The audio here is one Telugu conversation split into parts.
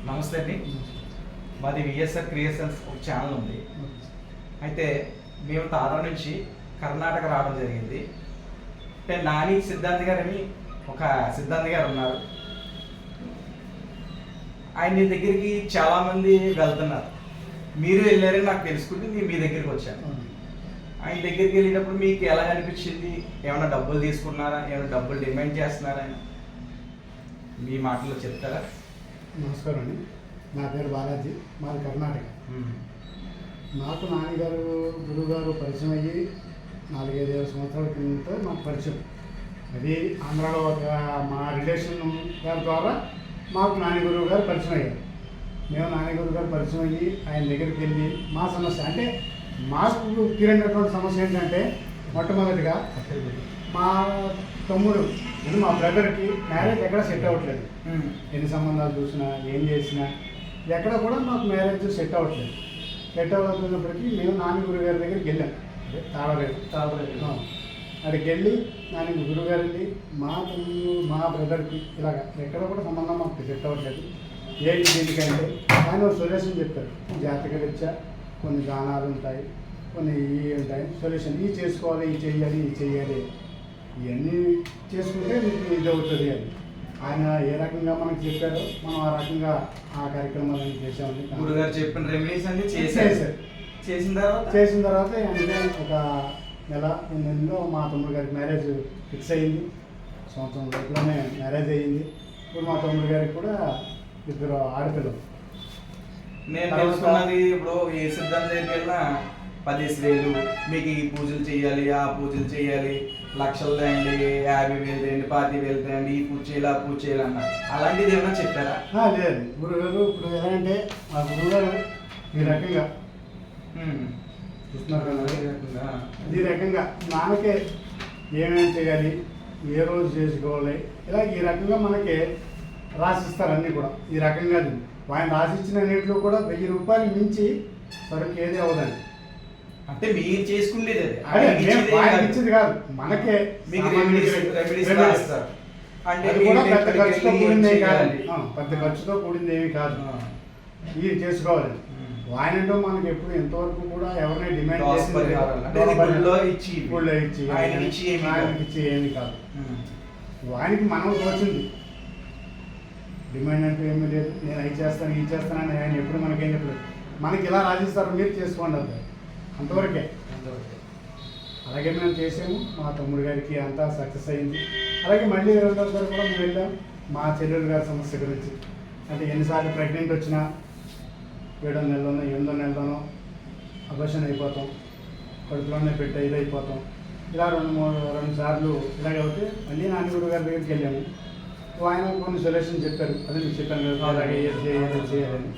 నమస్తే అండి. మాది విఎస్ఆర్ క్రియేషన్స్ ఒక ఛానల్ ఉంది. అయితే మేము తారా నుంచి కర్ణాటక రావడం జరిగింది. అంటే నాని సిద్ధాంత్ గారు అని ఒక సిద్ధాంత్ గారు ఉన్నారు. ఆయన దగ్గరికి చాలామంది వెళ్తున్నారు. మీరు వెళ్ళారని నాకు తెలుసుకుంటే నేను మీ దగ్గరికి వచ్చాను. ఆయన దగ్గరికి వెళ్ళేటప్పుడు మీకు ఎలా అనిపించింది? ఏమైనా డబ్బులు తీసుకున్నారా? ఏమైనా డబ్బులు డిమాండ్ చేస్తున్నారా? మీ మాటల్లో చెప్తారా? నమస్కారం అండి. నా పేరు బాలాజీ, మాది కర్ణాటక. నాకు నాన్నగారు గురువుగారు పరిచయం అయ్యి 4-5 సంవత్సరాల క్రితంతో మాకు పరిచయం. అది ఆంధ్రాలో ఒక మా రిలేషన్ గారి ద్వారా మాకు నాని గురువు గారు పరిచయం అయ్యారు. మేము నాని గురువు గారు పరిచయం అయ్యి ఆయన దగ్గరికి వెళ్ళి మా సమస్య అంటే మాకు తీరినటువంటి సమస్య ఏంటంటే మొట్టమొదటిగా మా తమ్ముడు ఇది మా బ్రదర్కి మ్యారేజ్ ఎక్కడ సెట్ అవ్వట్లేదు. ఎన్ని సంబంధాలు చూసినా ఏం చేసినా ఎక్కడ కూడా మాకు మ్యారేజ్ సెట్ అవ్వట్లేదు. సెట్ అవ్వకపోయినప్పటికీ మేము నాని గురుగారి దగ్గరికి వెళ్ళాం. తాళరేడు అక్కడికి వెళ్ళి నాని గురుగారిని మా తమ్ముడు మా బ్రదర్కి ఇలాగ ఎక్కడ కూడా సంబంధం మాకు సెట్ అవ్వట్లేదు. ఏంటి దీనికంటే ఆయన ఒక సొల్యూషన్ చెప్పారు. జాతకరీత్యా కొన్ని దానాలు ఉంటాయి, కొన్ని ఇవి ఉంటాయి, సొల్యూషన్ ఇవి చేసుకోవాలి, ఇవి చేయాలి, ఇవి చేయాలి, ఇవన్నీ చేసుకుంటే మీకు ఇది అవుతుంది అని ఆయన ఏ రకంగా మనకు చెప్పారో మనం ఆ రకంగా ఆ కార్యక్రమాలన్నీ చేసామని గురుగారు చెప్పిన రెమెడీస్ అన్ని చేశారు. చేసిన తర్వాత అంటే ఒక నెల 2 నెలల్లో మా తమ్ముడు గారికి మ్యారేజ్ ఫిక్స్ అయ్యింది. సంవత్సరం లోపలనే మ్యారేజ్ అయ్యింది. ఇప్పుడు మా తమ్ముడు గారికి కూడా 2 ఆడపిల్లలు. నేను తెలుసుకున్నది ఇప్పుడు ఏ సిద్ధాంతం దగ్గరికి వెళ్ళినా 10,000 మీకు ఈ పూజలు చేయాలి, ఆ పూజలు చేయాలి, లక్షలు తేయండి, 50,000 తేయండి, 20,000 తేయండి, ఈ పూజ చేయాలి, ఆ పూజ చేయాలి అన్నారు. అలాంటిది ఏమైనా చెప్పారా? లేదు గురుగారు ఇప్పుడు ఎలాగంటే మా గురుగారు ఈ రకంగా చూస్తున్నారు కదా, ఈ రకంగా నాన్నకే ఏమేమి చేయాలి, ఏ రోజు చేసుకోవాలి, ఇలా ఈ రకంగా మనకి రాసిస్తారు అన్నీ కూడా. ఈ రకంగా ఆయన రాసిచ్చిన నీటిలో కూడా 1000 రూపాయలు మించి సరుకు ఏది అవ్వదండి. అంటే మీరు చేసుకునేది ఇచ్చేది కాదు, మనకే మీకు అంటే కూడా పెద్ద ఖర్చుతో కూడింది కాదండి. పెద్ద ఖర్చుతో కూడింది ఏమి కాదు. ఇది చేసుకోవాలి. ఆయనంటూ మనకి ఎప్పుడు ఎంతవరకు కూడా ఎవరిని డిమాండ్ ఇచ్చి ఏమి కాదు. ఆయనకి మనం తోచింది డిమాండ్ అంటూ ఏమీ లేదు. నేను అవి చేస్తాను ఇది చేస్తానని ఆయన ఎప్పుడు మనకేం చెప్పలేదు. మనకి ఇలా రాసిస్తారు, మీరు చేసుకోండి అంటారు, అంతవరకే. అలాగే మేము చేసాము. మా తమ్ముడు గారికి అంతా సక్సెస్ అయింది. అలాగే మళ్ళీ 2వ కూడా మేము వెళ్ళాం మా చెల్లెలు గారి సమస్య గురించి. అంటే ఎన్నిసార్లు ప్రెగ్నెంట్ వచ్చినా 7వ నెలలోనో 8వ నెలలోనో అబర్షన్ అయిపోతాం, కడుపులోనే పెట్టి ఇది అయిపోతాం. ఇలా 2 సార్లు ఇలాగే అవుతే మళ్ళీ నాని గురువు గారి దగ్గరికి వెళ్ళాము. ఆయన కొన్ని సొల్యూషన్ చెప్పారు. అదే మీకు చెప్పాను కదా, అలాగే చేయాలని.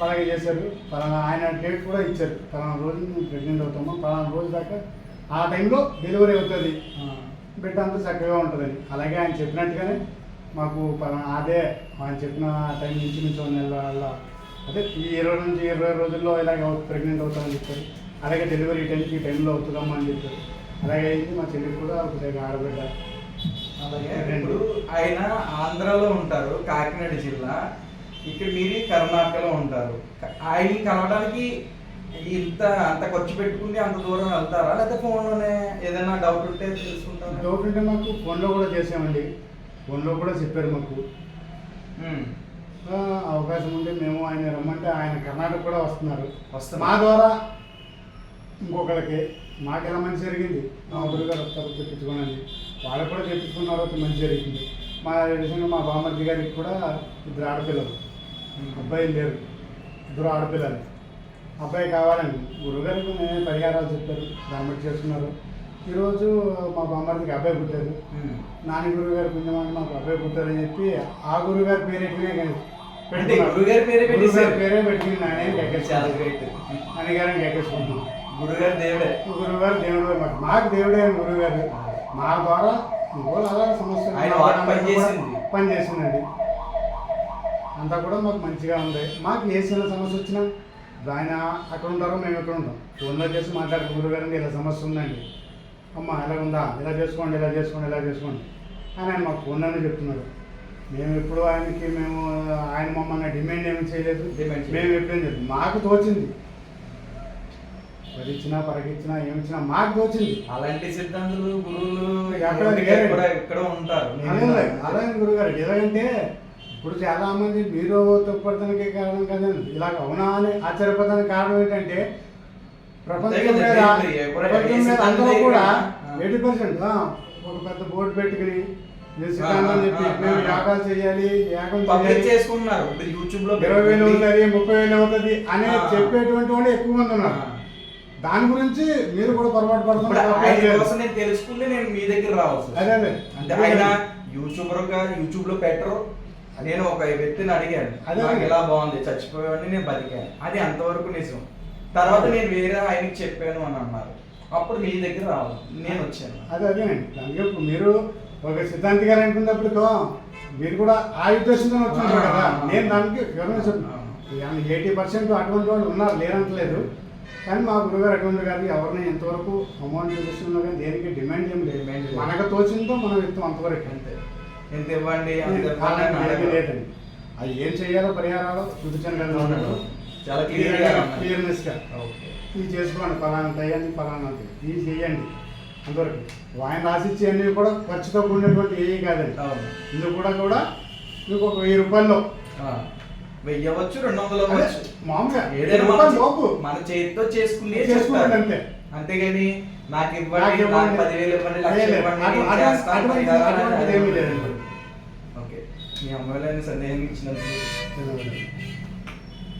అలాగే చేశారు. పలానా ఆయన డేట్ కూడా ఇచ్చారు, పలానా రోజు మేము ప్రెగ్నెంట్ అవుతామో పలానా రోజు దాకా ఆ టైంలో డెలివరీ అవుతుంది, బిడ్డ అంతా చక్కగా ఉంటుందని. అలాగే ఆయన చెప్పినట్టుగానే మాకు అదే ఆయన చెప్పిన టైం నుంచి 1 నెల అదే ఈ 20 నుంచి 20 రోజుల్లో ఇలాగ ప్రెగ్నెంట్ అవుతామని చెప్పారు. అలాగే డెలివరీ టైంకి ఈ టైంలో అవుతుందమ్మా అని చెప్పారు. అలాగే అయింది. మా చెల్లికి కూడా ఒక ఆడబిడ్డ. అలాగే ఇప్పుడు ఆయన ఆంధ్రాలో ఉంటారు, కాకినాడ జిల్లా. ఇక్కడ మీరు కర్ణాటకలో ఉంటారు. ఆయన కలవడానికి అంత ఖర్చు పెట్టుకుని అంత దూరం వెళ్తారా, లేకపోతే ఫోన్లోనే ఏదైనా డౌట్ ఉంటే తెలుసుకుంటారా? డౌట్ ఉంటే మాకు ఫోన్లో కూడా చేసామండి. ఫోన్లో కూడా చెప్పారు మాకు. అవకాశం ఉంటే మేము ఆయన రమ్మంటే ఆయన కర్ణాటక కూడా వస్తున్నారు. మా ద్వారా ఇంకొకరికి మాకు ఎలా మంచి జరిగింది. మా గురుగారు వస్తారు తెప్పించుకోనండి, వాళ్ళకు కూడా తెప్పించుకున్నారు, మంచి జరిగింది. మా రిలేషన్ మా బామ్మర్జీ గారికి కూడా 2 ఆడపిల్లలు, అబ్బాయిలు లేరు, 2 ఆడపిల్లలు. అబ్బాయి కావాలండి. గురుగారికి పరిహారాలు చెప్పారు, దాన్ని బట్టి చేస్తున్నారు. ఈరోజు మా బామ్మర్దికి అబ్బాయి పుట్టారు. నాని గురువు గారు పుణ్యమాన్ని మాకు అబ్బాయి పుట్టారని చెప్పి ఆ గురుగారి పేరు పేరే పెట్టుకుని నాని గారిని ఎక్కేసుకుంటున్నాం. గురుగారు దేవుడే మాకు దేవుడే గురుగారు. మా ద్వారా అలా సమస్య పనిచేసిందండి. అంతా కూడా మాకు మంచిగా ఉంది. మాకు ఏ చిన్న సమస్య వచ్చినా ఆయన అక్కడ ఉంటారో మేము ఎక్కడ ఉంటాం, ఫోన్లో చేసి మాట్లాడుతూ గురుగారండి ఇలా సమస్య ఉందండి, అమ్మ ఇలా ఉందా, ఇలా చేసుకోండి అని ఆయన మాకు ఫోన్లోనే చెప్తున్నారు. మేము ఎప్పుడు ఆయన మమ్మల్ని డిమాండ్ ఏమి చేయలేదు. Demand చేయలేదు. మేము ఎప్పుడేం చేయలేదు. మాకు తోచింది, పరీక్షినా పరకిచ్చినా ఏమిచ్చినా మాకు తోచింది. అలాంటి సిద్ధాంతులు గురువులు ఎక్కడ ఎక్కడ ఉంటారు. అలాగే గురుగారు ఎలాగంటే ఇప్పుడు చాలా మంది మీరు తప్పడానికి కారణం కదండి, ఇలాగ అవునా అని ఆశ్చర్యపోవడానికి కారణం ఏంటంటే ప్రపంచం మీద అందరూ కూడా 80% ఒక పెద్ద బోర్డు పెట్టుకుని సిద్ధాంతం చెప్పి మేము యాగాలు చేయాలి, యాగం పబ్లిక్ చేసుకుంటున్నారు. ఇప్పుడు యూట్యూబ్ లో 20,000 అవుతుంది, 30,000 అవుతుంది అని చెప్పేటువంటి వాళ్ళు ఎక్కువ మంది ఉన్నారు. దాని గురించి మీరు కూడా పొరపాటు పడుతున్నారు. నేను తెలుసుకుంటే నేను మీ దగ్గర రావచ్చు. అదే అదే అంటే ఆయన యూట్యూబ్ లో పెట్టరు. నేను ఒక వ్యక్తిని అడిగాను, అదే నాకు ఇలా బాగుంది, చచ్చిపోయాడిని నేను బతికాను, అది అంతవరకు నిజం. తర్వాత నేను వేరే ఆయనకి చెప్పాను అని అన్నారు, అప్పుడు మీ దగ్గర రావాలి, నేను వచ్చాను. అదేనండి. దానికి ఇప్పుడు మీరు ఒక సిద్ధాంతి గారు అనుకున్నప్పుడు మీరు కూడా ఆ ఉద్దేశంతో వచ్చింటారు కదా. నేను దానికి వివరణ చెప్తున్నాను. 80% అటువంటి వాళ్ళు ఉన్నారు, లేరంటలేదు. కానీ మా గురుగారు అటువంటి గారు ఎవరిని ఎంతవరకు అమౌంట్ విషయంలో కానీ దేనికి డిమాండ్ ఏం లేదు. మనకు తోచిందో మనం ఇస్తాం అంతవరకు, అంతే. ఎంత ఇవ్వండి లేదండి. అది ఏం చేయాలో పరిహారాలు చూపించాను కదా అన్నట్టు చాలా క్లియర్నెస్గా ఇది చేసుకోండి, పలానా టయాన్ని పలానా ఇది చేయండి అంతవరకు. ఆయన రాసిచ్చేవన్నీ కూడా ఖర్చుతో కూడినటువంటి ఏవి కాదండి. ఇందుకు కూడా మీకు ఒక 1000 రూపాయల్లో వెయ్యవచ్చు, 200 అవ్వచ్చు, మామూలుగా ఏదైనా లోపు మన చేతితో చేసుకుని చేసుకోండి అంతే. అంతేగాని నాకు ఇవ్వండి, నాకు 10,000 ఇవ్వండి, 1,00,000 ఇవ్వండి, అటువంటిది ఏమీ లేదండి. ఓకే, మీ అమ్మాయిలైన సందేహం ఇచ్చినందుకు